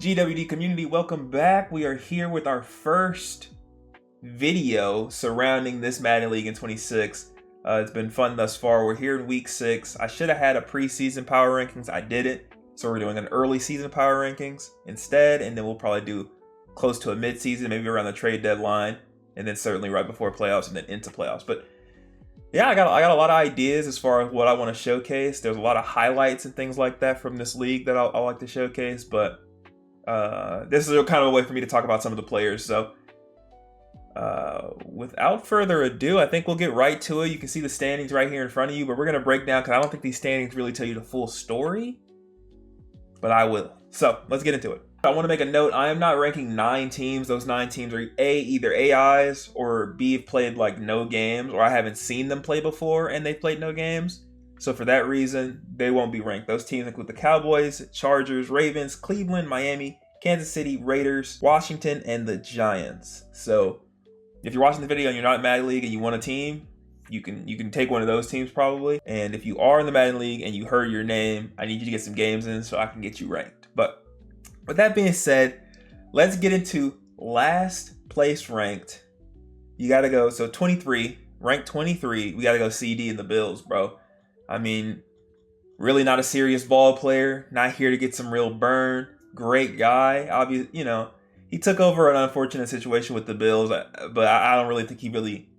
GWD community, welcome back. We are here with our first video surrounding this Madden League in 26. It's been fun thus far. We're here in week 6. I should have had a preseason power rankings. I didn't. So we're doing an early season power rankings instead, and then we'll probably do close to a mid-season, maybe around the trade deadline, and then certainly right before playoffs and then into playoffs. But yeah, I got a lot of ideas as far as what I want to showcase. There's a lot of highlights and things like that from this league that I like to showcase, but this is kind of a way for me to talk about some of the players. So without further ado, I think we'll get right to it. You can see the standings right here in front of you, but we're going to break down because I don't think these standings really tell you the full story, but I will. So let's get into it. I want to make a note. I am not ranking 9 teams. Those 9 teams are either AIs or B, have played like no games, or I haven't seen them play before and they've played no games. So for that reason, they won't be ranked. Those teams include the Cowboys, Chargers, Ravens, Cleveland, Miami, Kansas City, Raiders, Washington, and the Giants. So if you're watching the video and you're not in Madden League and you want a team, you can take one of those teams probably. And if you are in the Madden League and you heard your name, I need you to get some games in so I can get you ranked. But with that being said, let's get into last place ranked. You got to go, so 23, ranked 23, we got to go CD in the Bills, bro. I mean, really not a serious ball player, not here to get some real burn. Great guy, obviously, you know, he took over an unfortunate situation with the Bills, but I don't really think he really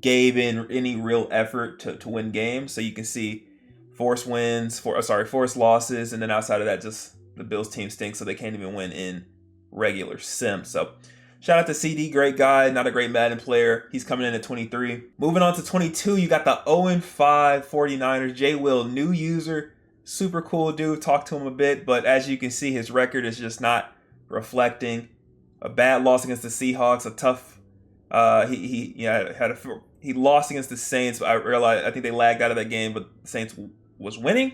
gave in any real effort to win games. So you can see forced losses, and then outside of that, just the Bills team stinks, so they can't even win in regular sim. So shout out to CD, great guy, not a great Madden player. He's coming in at 23. Moving on to 22, you got the 0-5 49ers. J. Will, new user, super cool dude. Talked to him a bit, but as you can see, his record is just not reflecting. A bad loss against the Seahawks, a tough. He lost against the Saints. I think they lagged out of that game, but the Saints was winning.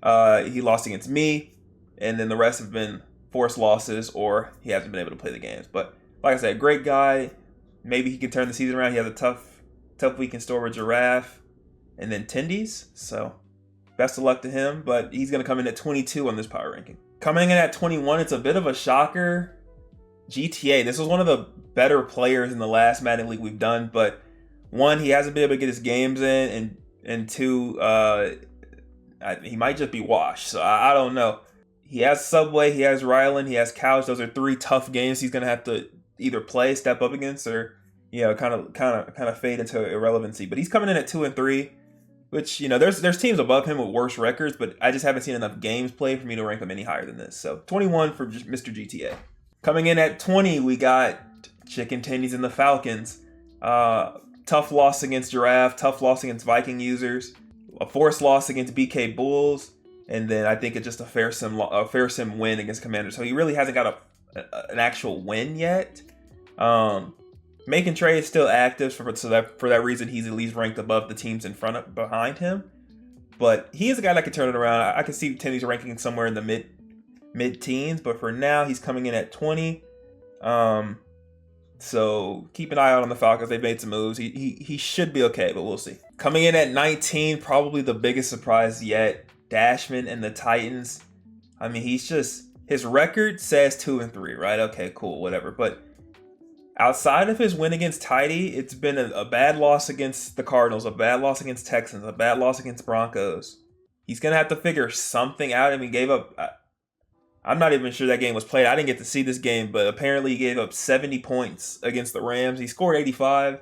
He lost against me, and then the rest have been forced losses, or he hasn't been able to play the games. But like I said, great guy. Maybe he can turn the season around. He has a tough week in store with Giraffe and then Tendies. So best of luck to him. But he's going to come in at 22 on this power ranking. Coming in at 21, it's a bit of a shocker. GTA. This was one of the better players in the last Madden League we've done. But one, he hasn't been able to get his games in. And two, he might just be washed. So I don't know. He has Subway, he has Ryland, he has Couch. Those are 3 tough games he's going to have to either play, step up against, or kind of fade into irrelevancy. But he's coming in at 2 and 3, which there's teams above him with worse records, but I just haven't seen enough games played for me to rank him any higher than this. So 21 for Mr. GTA. Coming in at 20, we got Chicken Tendies and the Falcons. Tough loss against Giraffe, tough loss against Viking users, a forced loss against BK Bulls. And then I think it's just a fair sim win against Commanders. So he really hasn't got an actual win yet. Making trade is still active, for that reason he's at least ranked above the teams behind him. But he is a guy that can turn it around. I can see Tenny's ranking somewhere in the mid-teens, but for now he's coming in at 20. So keep an eye out on the Falcons. They've made some moves. He should be okay, but we'll see. Coming in at 19, probably the biggest surprise yet. Dashman and the Titans. I mean, his record says 2 and 3, right? Okay, cool, whatever. But outside of his win against Tidy, it's been a bad loss against the Cardinals, a bad loss against Texans, a bad loss against Broncos. He's going to have to figure something out. I mean, gave up. I'm not even sure that game was played. I didn't get to see this game, but apparently he gave up 70 points against the Rams. He scored 85.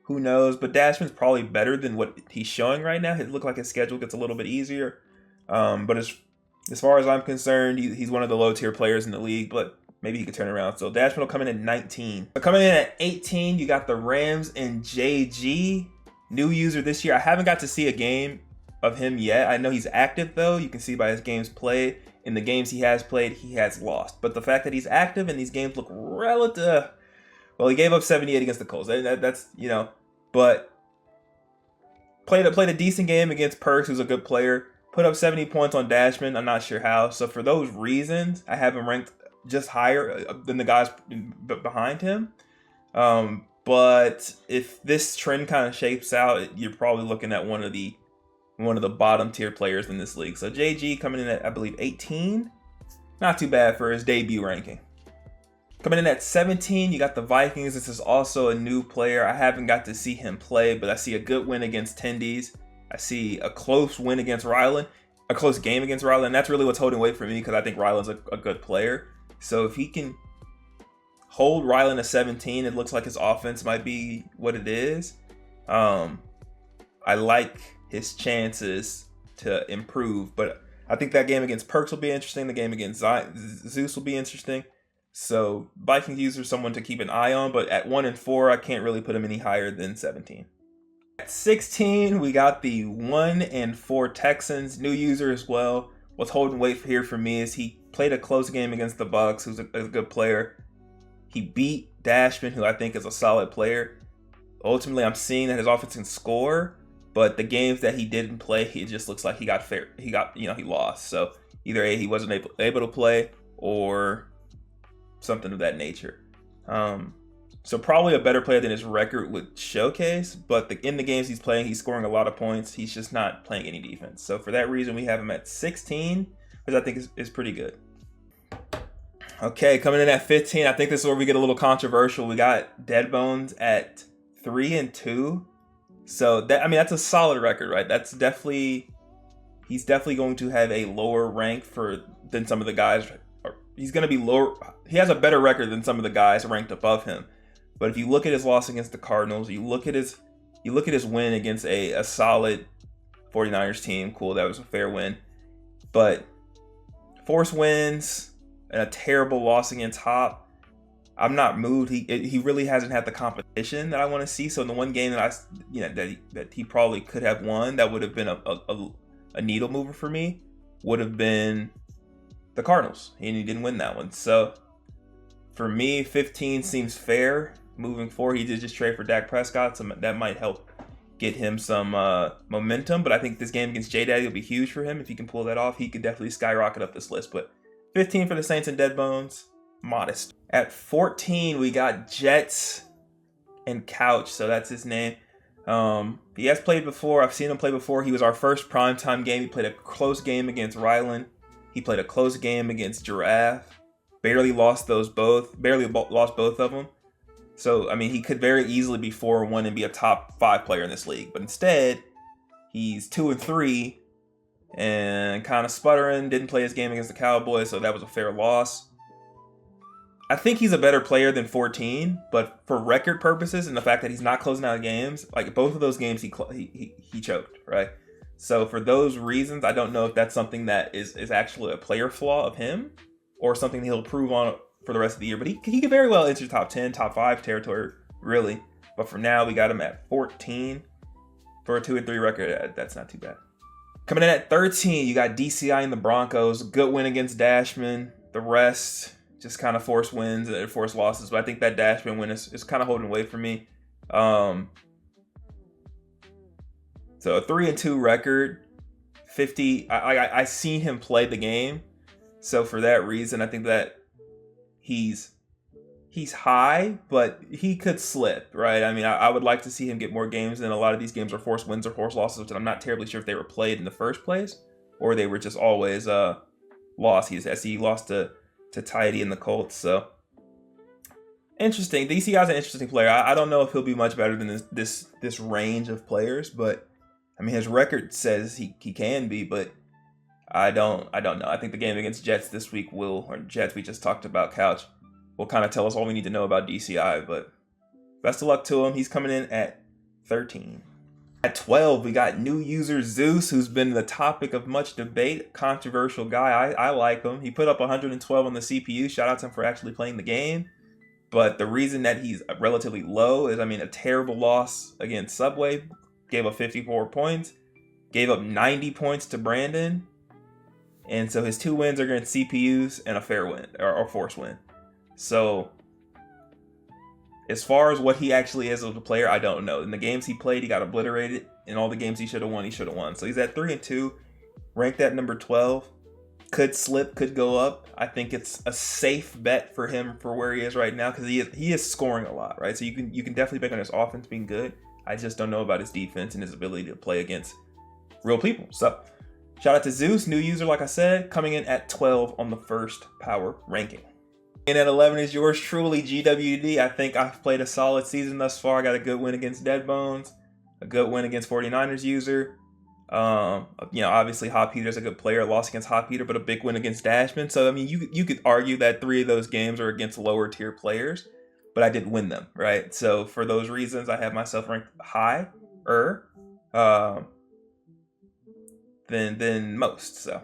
Who knows? But Dashman's probably better than what he's showing right now. It looked like his schedule gets a little bit easier. But as far as I'm concerned, he's one of the low tier players in the league, but maybe he could turn around. So Dashman will come in at 19. But coming in at 18, you got the Rams and JG, new user this year. I haven't got to see a game of him yet. I know he's active though. You can see by his games played. In the games he has played, he has lost. But the fact that he's active and these games look relative, well, he gave up 78 against the Colts. That's but played a decent game against Perks, who's a good player. Put up 70 points on Dashman. I'm not sure how. So for those reasons, I have him ranked just higher than the guys behind him. But if this trend kind of shapes out, you're probably looking at one of the bottom tier players in this league. So JG coming in at, I believe, 18. not too bad for his debut ranking. Coming in at 17, you got the Vikings. This is also a new player. I haven't got to see him play, but I see a good win against Tendies. I see a close win against Ryland, a close game against Ryland. And that's really what's holding weight for me because I think Ryland's a good player. So if he can hold Ryland to 17, it looks like his offense might be what it is. I like his chances to improve, but I think that game against Perks will be interesting. The game against Zeus will be interesting. So Vikings user someone to keep an eye on, but at 1 and 4, I can't really put him any higher than 17. At 16, we got the 1 and 4 Texans, new user as well. What's holding weight here for me is he played a close game against the Bucks, who's a good player. He beat Dashman, who I think is a solid player. Ultimately, I'm seeing that his offense can score, but the games that he didn't play, it just looks like he lost. So either A, he wasn't able to play, or something of that nature. So probably a better player than his record would showcase, but in the games he's playing, he's scoring a lot of points. He's just not playing any defense. So for that reason, we have him at 16, which I think is pretty good. Okay, coming in at 15, I think this is where we get a little controversial. We got Dead Bones at 3 and 2. So that's a solid record, right? He's definitely going to have a lower rank than some of the guys. He's going to be lower. He has a better record than some of the guys ranked above him. But if you look at his loss against the Cardinals, you look at his win against a solid 49ers team. Cool, that was a fair win. But forced wins and a terrible loss against Hop, I'm not moved. He really hasn't had the competition that I want to see. So in the one game that he probably could have won, that would have been a needle mover for me, would have been the Cardinals, and he didn't win that one. So for me, 15 seems fair moving forward. He did just trade for Dak Prescott, so that might help get him some momentum. But I think this game against J-Daddy will be huge for him. If he can pull that off, he could definitely skyrocket up this list. But 15 for the Saints and Dead Bones, modest. At 14, we got Jets and Couch, so that's his name. He has played before. I've seen him play before. He was our first primetime game. He played a close game against Ryland. He played a close game against Giraffe. Barely lost both of them. So, I mean, he could very easily be 4-1 and be a top 5 player in this league. But instead, he's 2 and 3 and kind of sputtering. Didn't play his game against the Cowboys, so that was a fair loss. I think he's a better player than 14, but for record purposes and the fact that he's not closing out games, like both of those games he choked, right? So for those reasons, I don't know if that's something that is actually a player flaw of him or something he'll improve on for the rest of the year. But he could very well enter top 10, top 5 territory, really. But for now, we got him at 14 for a 2 and 3 record. That's not too bad. Coming in at 13, you got DCI and the Broncos. Good win against Dashman. The rest, just kind of forced wins and forced losses. But I think that Dashman win is kind of holding weight for me. So a 3 and 2 record, 50. I seen him play the game, so for that reason, I think that he's high, but he could slip, right? I mean, I would like to see him get more games, and a lot of these games are forced wins or forced losses, which I'm not terribly sure if they were played in the first place or they were just always lost. He lost to Tidy and the Colts, so interesting. DCI's an interesting player. I don't know if he'll be much better than this range of players, but I mean, his record says he can be, but I don't know. I think the game against Jets this week Jets we just talked about, Couch, will kind of tell us all we need to know about DCI, but best of luck to him. He's coming in at 13. At 12, we got new user Zeus, who's been the topic of much debate. Controversial guy. I like him. He put up 112 on the CPU. Shout out to him for actually playing the game. But the reason that he's relatively low is, a terrible loss against Subway. Gave up 54 points, gave up 90 points to Brandon, and so his 2 wins are against CPUs and a fair win or forced win. So as far as what he actually is as a player, I don't know. In the games he played, he got obliterated. In all the games he should have won. So he's at 3 and 2, ranked at number 12. Could slip, could go up. I think it's a safe bet for him for where he is right now because he is scoring a lot, right? So you can definitely bet on his offense being good. I just don't know about his defense and his ability to play against real people. So Shout out to Zeus, new user, like I said, coming in at 12 on the first power ranking. And at 11 is yours truly, GWD. I think I've played a solid season thus far. I got a good win against Deadbones, a good win against 49ers user. Obviously Hot Peter's a good player, lost against Hot Peter, but a big win against Dashman. So, I mean, you could argue that 3 of those games are against lower tier players, but I did win them, right? So for those reasons, I have myself ranked higher than most. So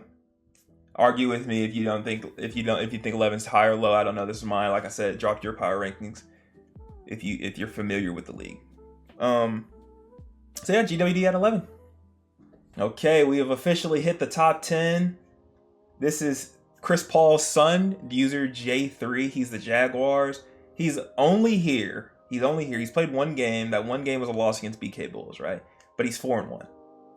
argue with me if you think 11's high or low. I don't know. This is mine. Like I said, drop your power rankings if you're familiar with the league. So yeah, GWD at 11. Okay, we have officially hit the top 10. This is Chris Paul's son, user J3. He's the Jaguars. He's only here. He's played one game. That one game was a loss against BK Bulls, right? But he's 4-1.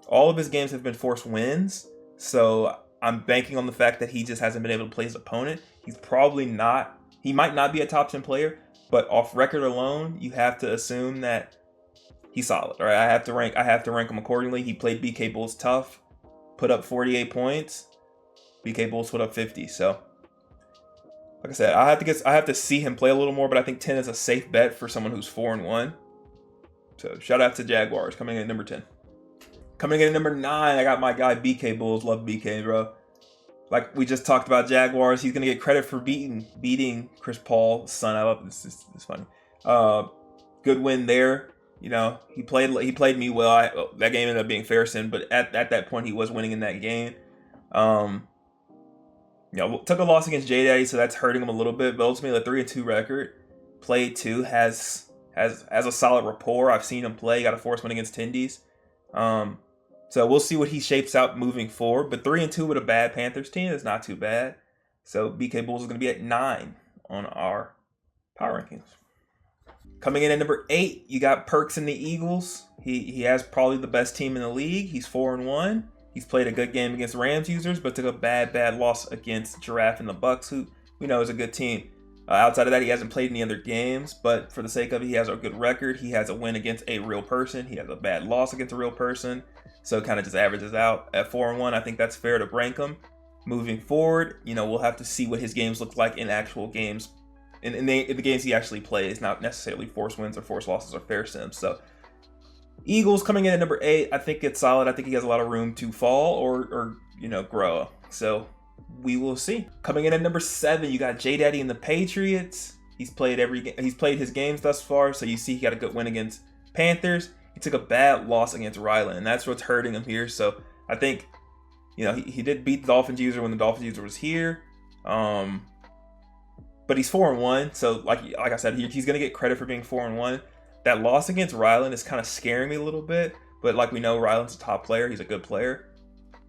All of his games have been forced wins. So I'm banking on the fact that he just hasn't been able to play his opponent. He might not be a top 10 player, but off record alone, you have to assume that he's solid, right? I have to rank him accordingly. He played BK Bulls tough, put up 48 points. BK Bulls put up 50. So, like I said, I have to see him play a little more, but I think 10 is a safe bet for someone who's 4-1. So, shout out to Jaguars coming in at number 10. Coming in at number 9, I got my guy BK Bulls. Love BK, bro. Like we just talked about Jaguars, he's gonna get credit for beating Chris Paul's son. I love this. It's funny. Good win there. You know, he played me well. That game ended up being Fairson, but at that point he was winning in that game. Took a loss against J Daddy, so that's hurting him a little bit. But ultimately, a 3-2 record. Played 2 has a solid rapport. I've seen him play. Got a force win against Tindies. So we'll see what he shapes out moving forward. But 3-2 with a bad Panthers team is not too bad. So BK Bulls is going to be at 9 on our power rankings. Coming in at number 8, you got Perks in the Eagles. He has probably the best team in the league. He's 4-1. He's played a good game against Rams users, but took a bad loss against Giraffe and the Bucks, who we know is a good team. Outside of that, he hasn't played any other games, but for the sake of it, he has a good record. He has a win against a real person. He has a bad loss against a real person. So it kind of just averages out. At 4-1, I think that's fair to rank him. Moving forward, we'll have to see what his games look like in actual games. In the games he actually plays, not necessarily force wins or force losses or fair sims. So Eagles coming in at number 8, I think it's solid. I think he has a lot of room to fall or grow. So we will see. Coming in at number 7, you got J Daddy and the Patriots. He's played his games thus far. So you see he got a good win against Panthers. He took a bad loss against Ryland, and that's what's hurting him here. So I think he did beat the Dolphins user when the Dolphins user was here. But he's 4-1, so like I said, he's gonna get credit for being 4-1. That loss against Ryland is kind of scaring me a little bit, but like we know, Ryland's a top player. He's a good player.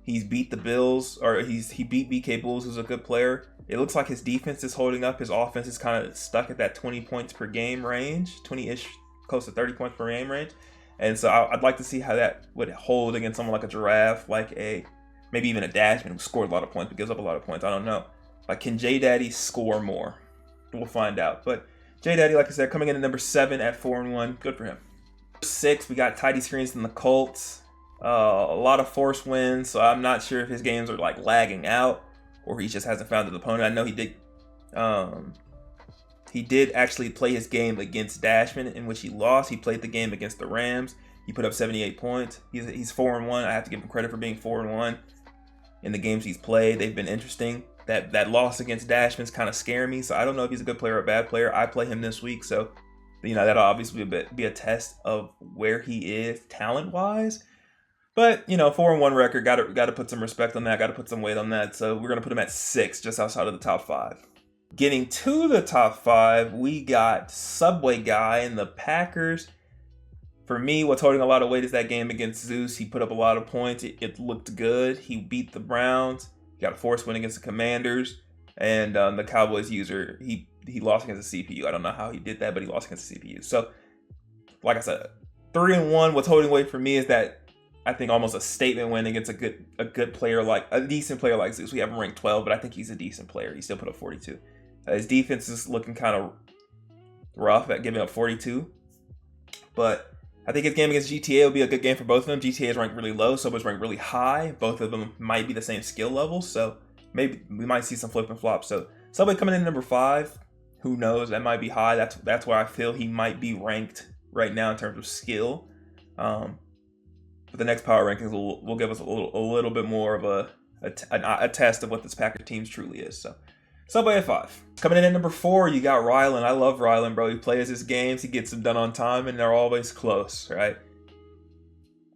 He's beat the Bills, or he beat BK Bulls, who's a good player. It looks like his defense is holding up. His offense is kind of stuck at that 20 points per game range, 20-ish, close to 30 points per game range. And so I'd like to see how that would hold against someone like a Giraffe, maybe even a Dashman who scored a lot of points but gives up a lot of points. I don't know. Like, can J Daddy score more? We'll find out. But J Daddy, like I said, coming in at number 7 at 4-1. Good for him. 6, we got Tidy Screens and the Colts. A lot of force wins, so I'm not sure if his games are like lagging out or he just hasn't found an opponent. I know he did actually play his game against Dashman, in which he lost. He played the game against the Rams. He put up 78 points. He's 4-1. I have to give him credit for being 4-1 in the games he's played. They've been interesting. That loss against Dashman's kind of scaring me, so I don't know if he's a good player or a bad player. I play him this week, so that'll obviously be a test of where he is talent-wise. But 4-1 record, got to put some respect on that. Got to put some weight on that. So we're gonna put him at 6, just outside of the top 5. Getting to the top 5, we got Subway Guy and the Packers. For me, what's holding a lot of weight is that game against Zeus. He put up a lot of points. It looked good. He beat the Browns. He got a force win against the Commanders. And the Cowboys user, he lost against the CPU. I don't know how he did that, but he lost against the CPU. So, like I said, 3-1. What's holding weight for me is that I think almost a statement win against a good player, like a decent player like Zeus. We have him ranked 12, but I think he's a decent player. He still put up 42. His defense is looking kind of rough at giving up 42. But I think his game against GTA will be a good game for both of them. GTA is ranked really low, Subway's ranked really high. Both of them might be the same skill level, so maybe we might see some flip and flop. So Subway coming in number 5. Who knows? That might be high. That's where I feel he might be ranked right now in terms of skill. But the next power rankings will give us a little bit more of a test of what this pack of teams truly is. So Subway at 5. Coming in at number 4, you got Rylan. I love Rylan, bro. He plays his games, he gets them done on time, and they're always close, right?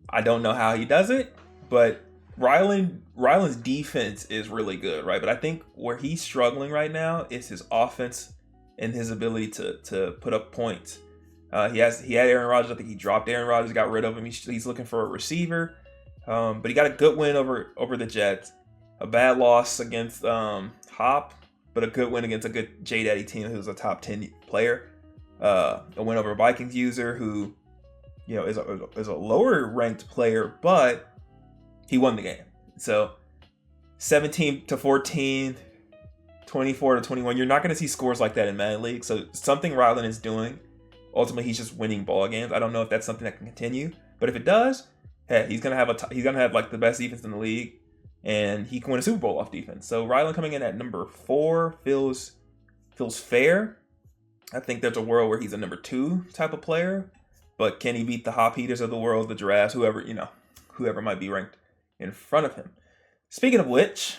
I don't know how he does it, but Rylan's defense is really good, right? But I think where he's struggling right now is his offense and his ability to put up points. He had Aaron Rodgers. I think he dropped Aaron Rodgers, got rid of him. He's looking for a receiver, but he got a good win over the Jets. A bad loss against Hop, but a good win against a good J Daddy team who's a top 10 player. A win over a Vikings user who, is a lower ranked player, but he won the game. So 17-14, 24-21. You're not going to see scores like that in Madden League. So something Rylan is doing. Ultimately, he's just winning ball games. I don't know if that's something that can continue, but if it does, hey, he's gonna have like the best defense in the league, and he can win a Super Bowl off defense. So Rylan coming in at number 4 feels fair. I think there's a world where he's a number 2 type of player, but can he beat the Hop Heaters of the world, the Giraffes, whoever might be ranked in front of him? Speaking of which,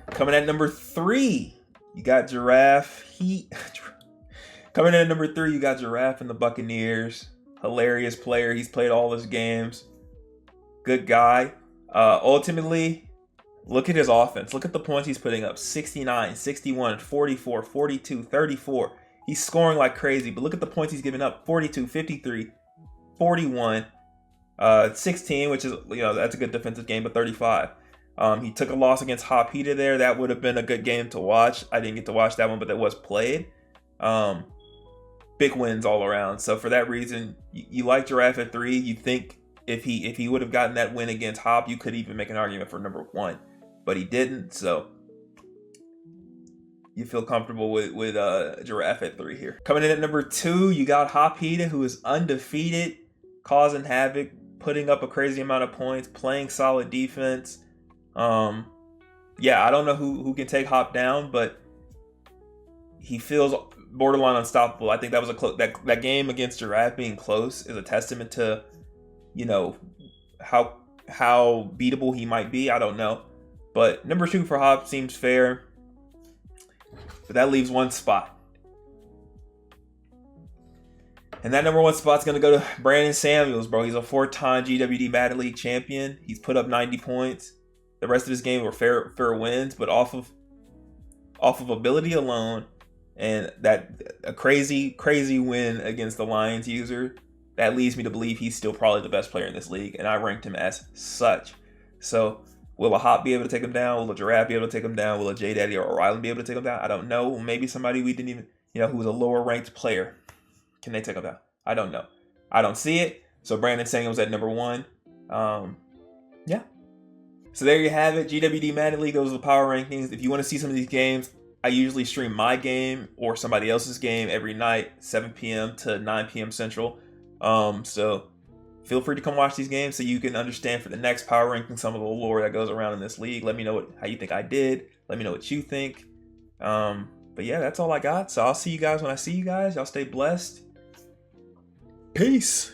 coming at number 3, you got Giraffe Heat. Coming in at number 3, you got Giraffe and the Buccaneers. Hilarious player. He's played all his games. Good guy. Ultimately, look at his offense. Look at the points he's putting up. 69, 61, 44, 42, 34. He's scoring like crazy, but look at the points he's giving up. 42, 53, 41, 16, which is, that's a good defensive game, but 35. He took a loss against Hop Heater there. That would have been a good game to watch. I didn't get to watch that one, but that was played. Big wins all around. So for that reason, you like Giraffe at 3. You think if he would have gotten that win against Hop, you could even make an argument for number 1, but he didn't. So you feel comfortable with Giraffe at 3 here. Coming in at number 2, you got Hop Heater, who is undefeated, causing havoc, putting up a crazy amount of points, playing solid defense. I don't know who can take Hop down, but he feels borderline unstoppable. I think that was that game against Giraffe being close is a testament to, how beatable he might be. I don't know, but number 2 for Hop seems fair. But that leaves one spot, and that number 1 spot's gonna go to Brandon Samuels, bro. He's a 4-time GWD Madden League champion. He's put up 90 points. The rest of his game were fair wins, but off of ability alone. And a crazy win against the Lions user, that leads me to believe he's still probably the best player in this league, and I ranked him as such. So will a Hop be able to take him down? Will a Giraffe be able to take him down? Will a J Daddy or a Rylan be able to take him down? I don't know. Maybe somebody we didn't even, who was a lower ranked player. Can they take him down? I don't know. I don't see it. So Brandon Samuels at number 1. So there you have it. GWD Madden League, those are the power rankings. If you want to see some of these games, I usually stream my game or somebody else's game every night, 7 p.m. to 9 p.m. Central. So feel free to come watch these games so you can understand for the next power ranking some of the lore that goes around in this league. Let me know how you think I did. Let me know what you think. But yeah, that's all I got. So I'll see you guys when I see you guys. Y'all stay blessed. Peace.